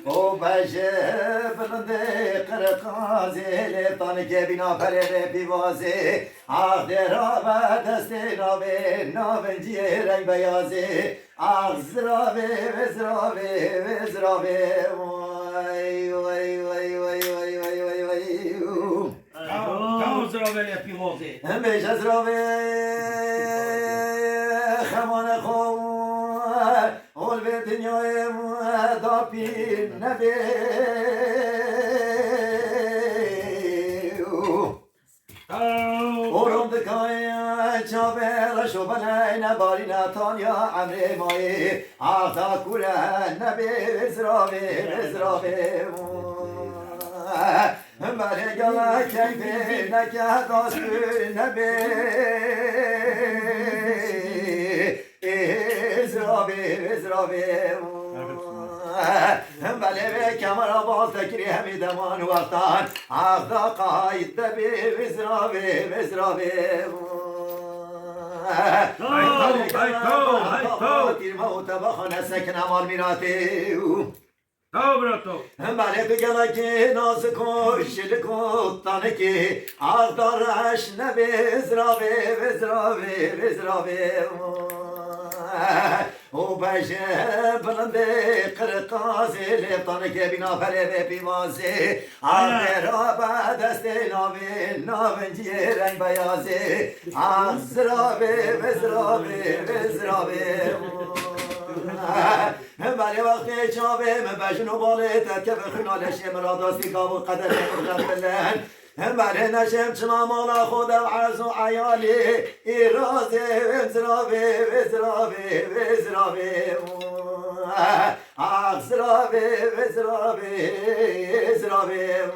او بشه بلنده قرقازه لطان که بینا پره پیوازه آخ درابه دسته ناوه ناونجیه رنگ بیازه آخ زرابه وزرابه وزرابه وای وای وای وای وای وای وای وای کام زرابه پیوازه هم بشه زرابه خمان خواه اول به دنیای دا پیر نبی اورم دکای چاوه شو بنای نباری نتانیا عمر مای آختا کوره نبی وزرابه وزرابه بله گلا کیفه نکه داستور نبی ازرابه بله به کمر باز تکری همی دمان وقتان آخدا قاید دبی وزرابه وزرابه تیر موت بخانه سکن امال میناتی بله به گلا که ناز کن شل کن تانه که آخدارش نبی وزرابه وزرابه وزرابه او بشه بلنده قرقازه لطانه که بینا پره به پیوازه آخر آبه دسته ناوه ناونجیه رنگ بیازه آخ زرابه وزرابه وزرابه ولی وقتی چاوه من بجنو باله ترکه بخونالشه مراداستی کابو قدر مرغب بلن بله نشم چما مالا خودم عرض و عیالی ایرازه وزرابه وزرابه وزرابه آخ زرابه وزرابه وزرابه